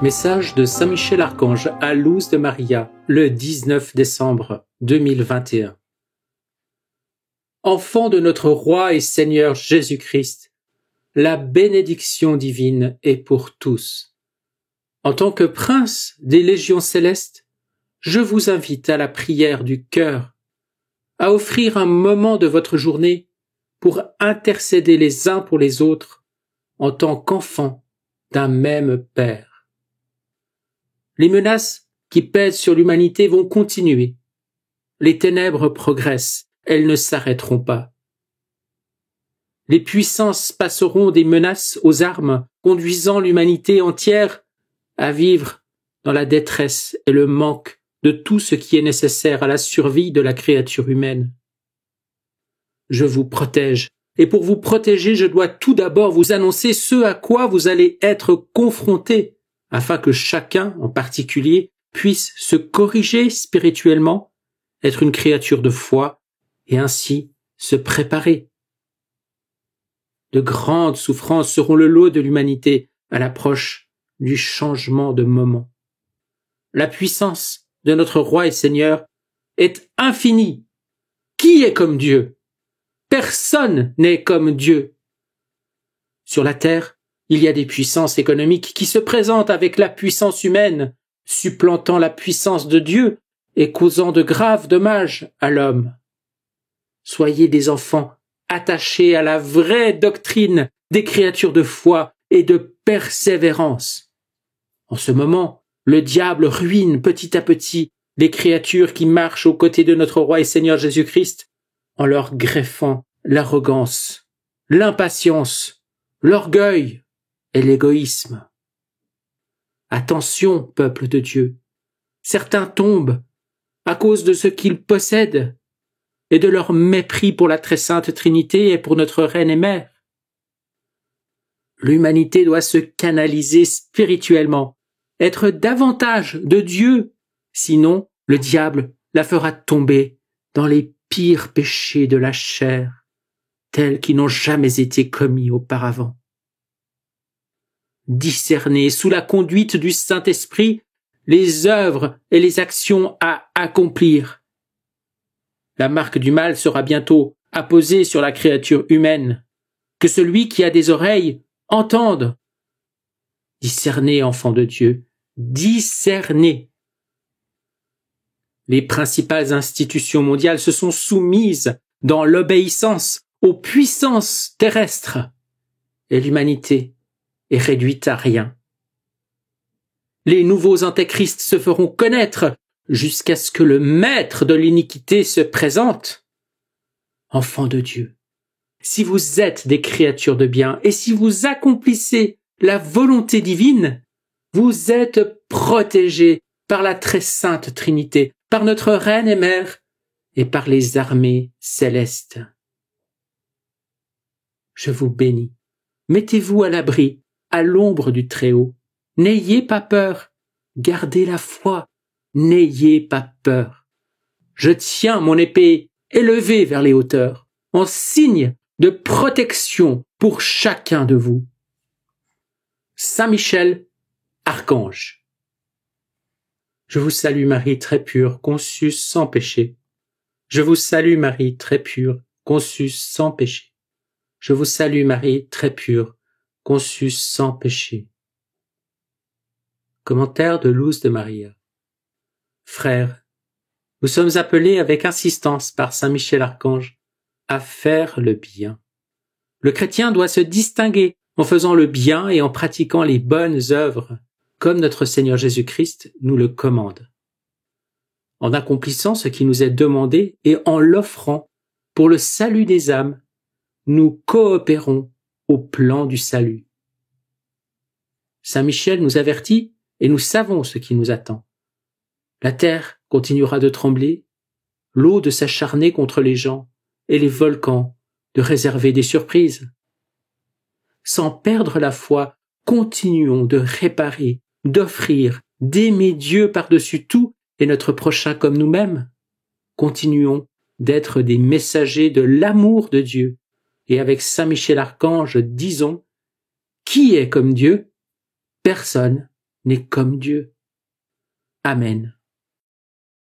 Message de Saint Michel Archange à Luz de Maria, le 19 décembre 2021. Enfants de notre Roi et Seigneur Jésus-Christ, la bénédiction divine est pour tous. En tant que prince des légions célestes, je vous invite à la prière du cœur, à offrir un moment de votre journée pour intercéder les uns pour les autres en tant qu'enfants d'un même Père. Les menaces qui pèsent sur l'humanité vont continuer. Les ténèbres progressent, elles ne s'arrêteront pas. Les puissances passeront des menaces aux armes, conduisant l'humanité entière à vivre dans la détresse et le manque de tout ce qui est nécessaire à la survie de la créature humaine. Je vous protège, et pour vous protéger, je dois tout d'abord vous annoncer ce à quoi vous allez être confrontés, afin que chacun, en particulier, puisse se corriger spirituellement, être une créature de foi, et ainsi se préparer. De grandes souffrances seront le lot de l'humanité à l'approche du changement de moment. La puissance de notre Roi et Seigneur est infinie. Qui est comme Dieu? Personne n'est comme Dieu. Sur la terre, il y a des puissances économiques qui se présentent avec la puissance humaine, supplantant la puissance de Dieu et causant de graves dommages à l'homme. Soyez des enfants attachés à la vraie doctrine des créatures de foi et de persévérance. En ce moment, le diable ruine petit à petit les créatures qui marchent aux côtés de notre Roi et Seigneur Jésus-Christ en leur greffant l'arrogance, l'impatience, l'orgueil et l'égoïsme. Attention, peuple de Dieu, certains tombent à cause de ce qu'ils possèdent et de leur mépris pour la très sainte Trinité et pour notre Reine et Mère. L'humanité doit se canaliser spirituellement, être davantage de Dieu, sinon le diable la fera tomber dans les pires péchés de la chair, tels qui n'ont jamais été commis auparavant. Discerner sous la conduite du Saint-Esprit les œuvres et les actions à accomplir. La marque du mal sera bientôt apposée sur la créature humaine. Que celui qui a des oreilles entende. Discernez, enfants de Dieu, discernez. Les principales institutions mondiales se sont soumises dans l'obéissance aux puissances terrestres, et l'humanité est réduite à rien. Les nouveaux antéchrists se feront connaître jusqu'à ce que le maître de l'iniquité se présente. Enfants de Dieu, si vous êtes des créatures de bien et si vous accomplissez la volonté divine, vous êtes protégés par la très sainte Trinité, par notre Reine et Mère et par les armées célestes. Je vous bénis. Mettez-vous à l'abri, à l'ombre du Très-Haut. N'ayez pas peur. Gardez la foi. N'ayez pas peur. Je tiens mon épée élevée vers les hauteurs, en signe de protection pour chacun de vous. Saint Michel, Archange. Je vous salue Marie très pure, conçue sans péché. Je vous salue Marie très pure, conçue sans péché. Je vous salue Marie très pure, conçue sans péché. Commentaire de Luz de Maria. Frères, nous sommes appelés avec insistance par Saint Michel Archange à faire le bien. Le chrétien doit se distinguer en faisant le bien et en pratiquant les bonnes œuvres, comme notre Seigneur Jésus-Christ nous le commande. En accomplissant ce qui nous est demandé et en l'offrant pour le salut des âmes, nous coopérons au plan du salut. Saint Michel nous avertit et nous savons ce qui nous attend. La terre continuera de trembler, l'eau de s'acharner contre les gens et les volcans de réserver des surprises. Sans perdre la foi, continuons de réparer, d'offrir, d'aimer Dieu par-dessus tout et notre prochain comme nous-mêmes. Continuons d'être des messagers de l'amour de Dieu. Et avec Saint Michel Archange, disons, qui est comme Dieu? Personne n'est comme Dieu. Amen.